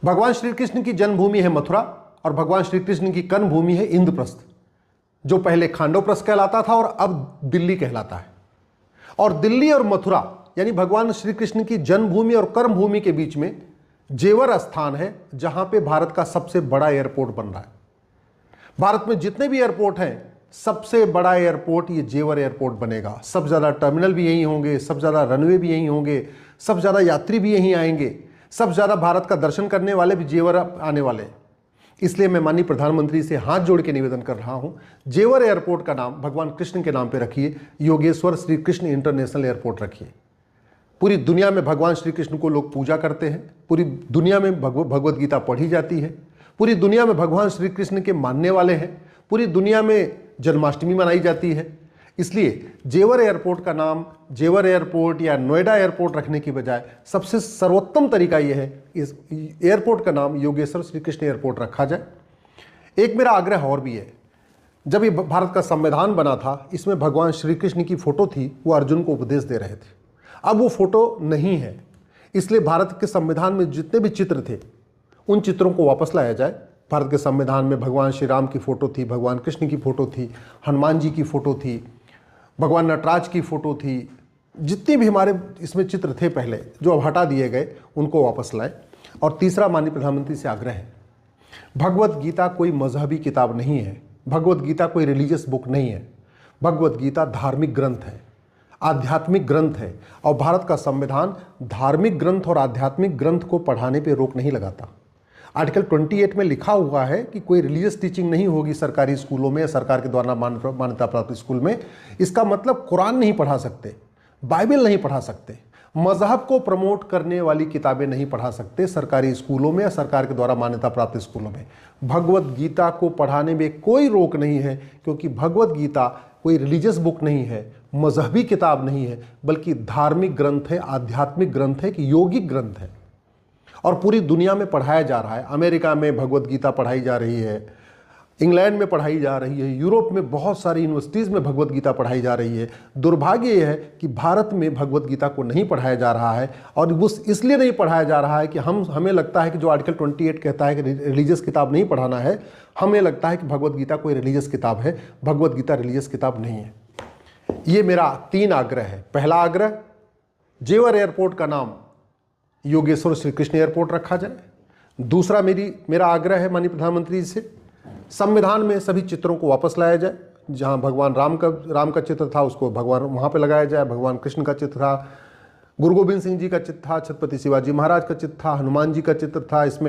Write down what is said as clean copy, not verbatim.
भगवान श्री कृष्ण की जन्मभूमि है मथुरा और भगवान श्री कृष्ण की कर्म भूमि है इंद्रप्रस्थ, जो पहले खांडवप्रस्थ कहलाता था और अब दिल्ली कहलाता है। और दिल्ली और मथुरा यानी भगवान श्री कृष्ण की जन्मभूमि और कर्म भूमि के बीच में जेवर स्थान है, जहां पे भारत का सबसे बड़ा एयरपोर्ट बन रहा है। भारत में जितने भी एयरपोर्ट हैं, सबसे बड़ा एयरपोर्ट ये जेवर एयरपोर्ट बनेगा। सबसे ज़्यादा टर्मिनल भी यहीं होंगे, सबसे ज़्यादा रनवे भी यहीं होंगे, सबसे ज़्यादा यात्री भी यहीं आएंगे, सबसे ज़्यादा भारत का दर्शन करने वाले भी जेवर आने वाले हैं। इसलिए मैं माननीय प्रधानमंत्री से हाथ जोड़ के निवेदन कर रहा हूं, जेवर एयरपोर्ट का नाम भगवान कृष्ण के नाम पे रखिए, योगेश्वर श्री कृष्ण इंटरनेशनल एयरपोर्ट रखिए। पूरी दुनिया में भगवान श्री कृष्ण को लोग पूजा करते हैं, पूरी दुनिया में भगवत गीता पढ़ी जाती है, पूरी दुनिया में भगवान श्री कृष्ण के मानने वाले हैं, पूरी दुनिया में जन्माष्टमी मनाई जाती है। इसलिए जेवर एयरपोर्ट का नाम जेवर एयरपोर्ट या नोएडा एयरपोर्ट रखने की बजाय सबसे सर्वोत्तम तरीका यह है इस एयरपोर्ट का नाम योगेश्वर श्री कृष्ण एयरपोर्ट रखा जाए। एक मेरा आग्रह और भी है, जब ये भारत का संविधान बना था, इसमें भगवान श्री कृष्ण की फोटो थी, वो अर्जुन को उपदेश दे रहे थे। अब वो फोटो नहीं है, इसलिए भारत के संविधान में जितने भी चित्र थे उन चित्रों को वापस लाया जाए। भारत के संविधान में भगवान श्री राम की फ़ोटो थी, भगवान कृष्ण की फ़ोटो थी, हनुमान जी की फ़ोटो थी, भगवान नटराज की फ़ोटो थी, जितने भी हमारे इसमें चित्र थे पहले जो अब हटा दिए गए, उनको वापस लाएं। और तीसरा माननीय प्रधानमंत्री से आग्रह है, भगवत गीता कोई मजहबी किताब नहीं है, भगवत गीता कोई रिलीजियस बुक नहीं है। भगवत गीता धार्मिक ग्रंथ है, आध्यात्मिक ग्रंथ है, और भारत का संविधान धार्मिक ग्रंथ और आध्यात्मिक ग्रंथ को पढ़ाने पर रोक नहीं लगाता। आर्टिकल 28 में लिखा हुआ है कि कोई रिलीजियस टीचिंग नहीं होगी सरकारी स्कूलों में, सरकार के द्वारा मान्यता प्राप्त स्कूल में। इसका मतलब कुरान नहीं पढ़ा सकते, बाइबल नहीं पढ़ा सकते, मजहब को प्रमोट करने वाली किताबें नहीं पढ़ा सकते सरकारी स्कूलों में या सरकार के द्वारा मान्यता प्राप्त स्कूलों में। भगवत गीता को पढ़ाने में कोई रोक नहीं है, क्योंकि भगवत गीता कोई रिलीजियस बुक नहीं है, मजहबी किताब नहीं है, बल्कि धार्मिक ग्रंथ है, आध्यात्मिक ग्रंथ है, कि यौगिक ग्रंथ है, और पूरी दुनिया में पढ़ाया जा रहा है। अमेरिका में भगवत गीता पढ़ाई जा रही है, इंग्लैंड में पढ़ाई जा रही है, यूरोप में बहुत सारी यूनिवर्सिटीज़ में भगवत गीता पढ़ाई जा रही है। दुर्भाग्य यह है कि भारत में भगवत गीता को नहीं पढ़ाया जा रहा है, और वो इसलिए नहीं पढ़ाया जा रहा है कि हमें लगता है कि जो आर्टिकल 28 कहता है कि रिलीजियस किताब नहीं पढ़ाना है, हमें लगता है कि भगवत गीता कोई रिलीजियस किताब है। भगवत गीता रिलीजियस किताब नहीं है। ये मेरा 3 आग्रह है। पहला आग्रह, जेवर एयरपोर्ट का नाम योगेश्वर श्री कृष्ण एयरपोर्ट रखा जाए। दूसरा मेरा आग्रह है माननीय प्रधानमंत्री से, संविधान में सभी चित्रों को वापस लाया जाए। जहां भगवान राम का चित्र था, उसको भगवान वहां पे लगाया जाए। भगवान कृष्ण का चित्र था, गुरु गोविंद सिंह जी का चित्र था, छत्रपति शिवाजी महाराज का चित्र था, हनुमान जी का चित्र था। इसमें